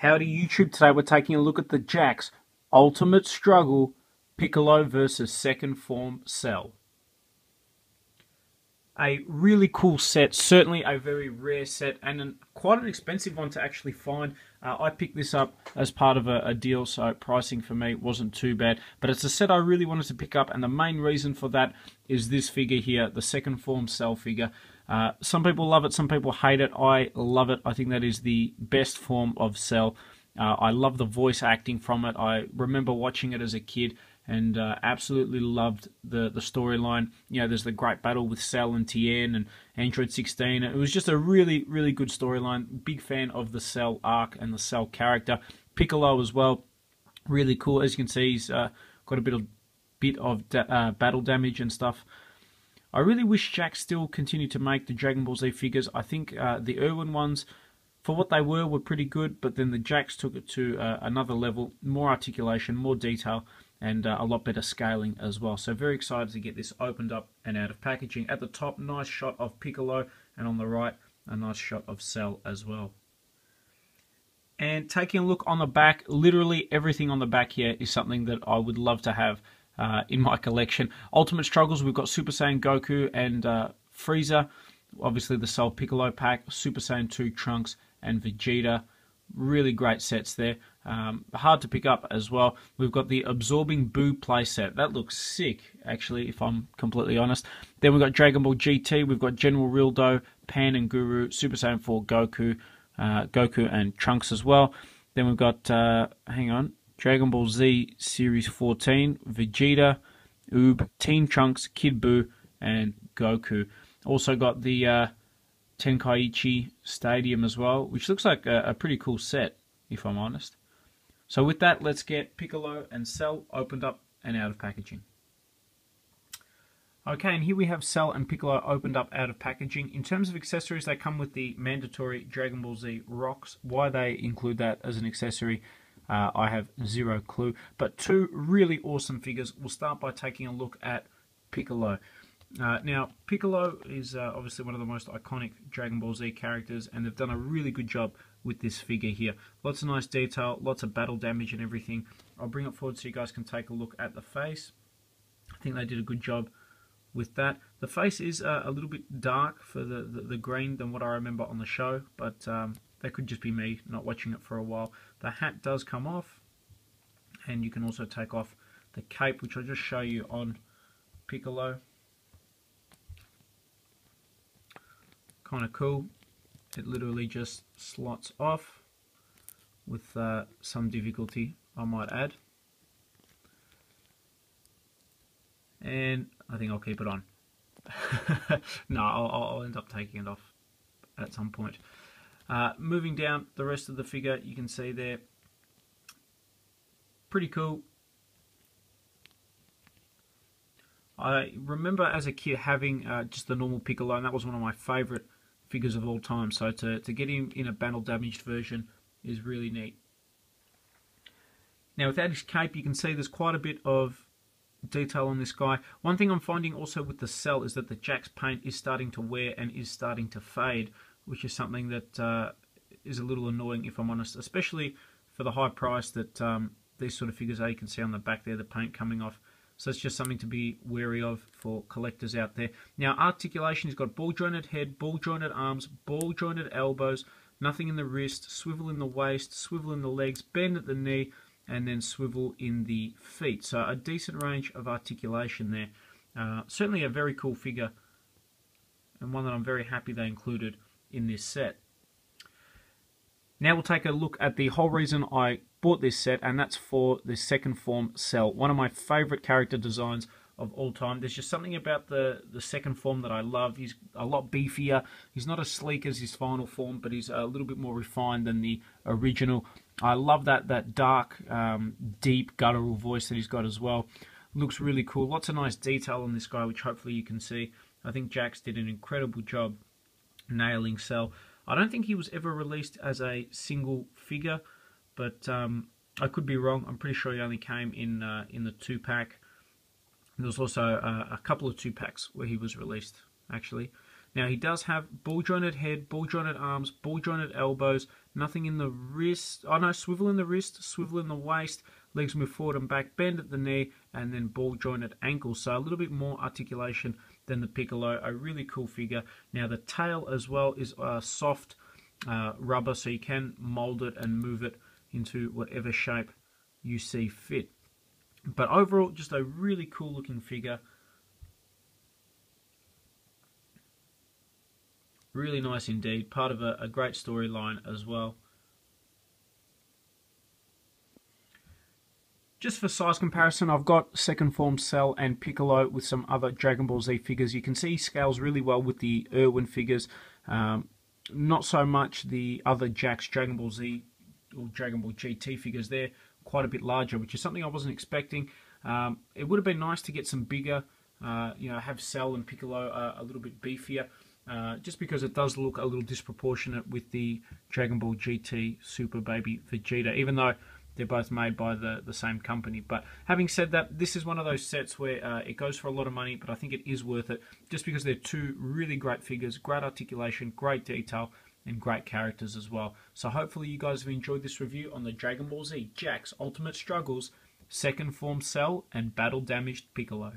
Howdy YouTube, today we're taking a look at the Jakks Ultimate Struggle Piccolo versus Second Form Cell. A really cool set, certainly a very rare set and quite an expensive one to actually find. I picked this up as part of a deal, so pricing for me wasn't too bad. But it's a set I really wanted to pick up, and the main reason for that is this figure here, the Second Form Cell figure. Some people love it, some people hate it. I love it. I think that is the best form of Cell. I love the voice acting from it. I remember watching it as a kid and absolutely loved the storyline. You know, there's the great battle with Cell and Tien and Android 16. It was just a really, really good storyline. Big fan of the Cell arc and the Cell character. Piccolo as well, really cool. As you can see, he's got a bit of battle damage and stuff. I really wish Jakks still continued to make the Dragon Ball Z figures. I think the Irwin ones, for what they were pretty good, but then the Jakks took it to another level, more articulation, more detail, and a lot better scaling as well. So very excited to get this opened up and out of packaging. At the top, nice shot of Piccolo, and on the right, a nice shot of Cell as well. And taking a look on the back, literally everything on the back here is something that I would love to have in my collection. Ultimate Struggles, we've got Super Saiyan Goku and Frieza. Obviously the Cell Piccolo pack, Super Saiyan 2 Trunks and Vegeta. Really great sets there. Hard to pick up as well. We've got the Absorbing Boo playset. That looks sick, actually, if I'm completely honest. Then we've got Dragon Ball GT. We've got General Rildo, Pan and Guru, Super Saiyan 4 Goku, Goku and Trunks as well. Then we've got, Dragon Ball Z Series 14, Vegeta, Oob, Teen Trunks, Kid Buu, and Goku. Also got the Tenkaichi Stadium as well, which looks like a pretty cool set, if I'm honest. So with that, let's get Piccolo and Cell opened up and out of packaging. Okay, and here we have Cell and Piccolo opened up out of packaging. In terms of accessories, they come with the mandatory Dragon Ball Z rocks. Why they include that as an accessory, I have zero clue. But two really awesome figures. We'll start by taking a look at Piccolo. Now, Piccolo is obviously one of the most iconic Dragon Ball Z characters, and they've done a really good job with this figure here. Lots of nice detail, lots of battle damage and everything. I'll bring it forward so you guys can take a look at the face. I think they did a good job with that. The face is a little bit dark for the green than what I remember on the show, but that could just be me not watching it for a while. The hat does come off, and you can also take off the cape, which I'll just show you on Piccolo. Kind of cool. It literally just slots off with some difficulty, I might add. And I think I'll keep it on. No, I'll end up taking it off at some point. Moving down the rest of the figure, you can see there. Pretty cool. I remember as a kid having just the normal Piccolo, and that was one of my favourite figures of all time. So to get him in a battle damaged version is really neat. Now without his cape, you can see there's quite a bit of detail on this guy. One thing I'm finding also with the Cell is that the Jakks paint is starting to wear and is starting to fade, which is something that is a little annoying, if I'm honest, especially for the high price that these sort of figures are. You can see on the back there the paint coming off. So it's just something to be wary of for collectors out there. Now, articulation, he's got ball-jointed head, ball-jointed arms, ball-jointed elbows, nothing in the wrist, swivel in the waist, swivel in the legs, bend at the knee, and then swivel in the feet. So a decent range of articulation there. Certainly a very cool figure, and one that I'm very happy they included in this set. Now we'll take a look at the whole reason I bought this set, and that's for the Second Form Cell. One of my favourite character designs of all time. There's just something about the Second Form that I love. He's a lot beefier. He's not as sleek as his final form, but he's a little bit more refined than the original. I love that dark, deep, guttural voice that he's got as well. Looks really cool. Lots of nice detail on this guy, which hopefully you can see. I think Jakks did an incredible job nailing Cell. I don't think he was ever released as a single figure, but I could be wrong. I'm pretty sure he only came in the 2-pack. There was also a couple of 2-packs where he was released, actually. Now he does have ball jointed head, ball jointed arms, ball jointed elbows, nothing in the wrist. Oh no, swivel in the wrist, swivel in the waist, legs move forward and back, bend at the knee, and then ball jointed ankles. So a little bit more articulation than the Piccolo. A really cool figure. Now the tail as well is soft rubber, so you can mold it and move it into whatever shape you see fit. But overall, just a really cool looking figure. Really nice indeed. Part of a great storyline as well. Just for size comparison, I've got Second Form Cell and Piccolo with some other Dragon Ball Z figures. You can see he scales really well with the Irwin figures. Not so much the other Jakks Dragon Ball Z or Dragon Ball GT figures. They're quite a bit larger, which is something I wasn't expecting. It would have been nice to get some bigger, have Cell and Piccolo a little bit beefier. Just because it does look a little disproportionate with the Dragon Ball GT Super Baby Vegeta, even though they're both made by the same company. But having said that, this is one of those sets where it goes for a lot of money, but I think it is worth it, just because they're two really great figures, great articulation, great detail, and great characters as well. So hopefully you guys have enjoyed this review on the Dragon Ball Z Jakks Ultimate Struggles, Second Form Cell, and Battle Damaged Piccolo.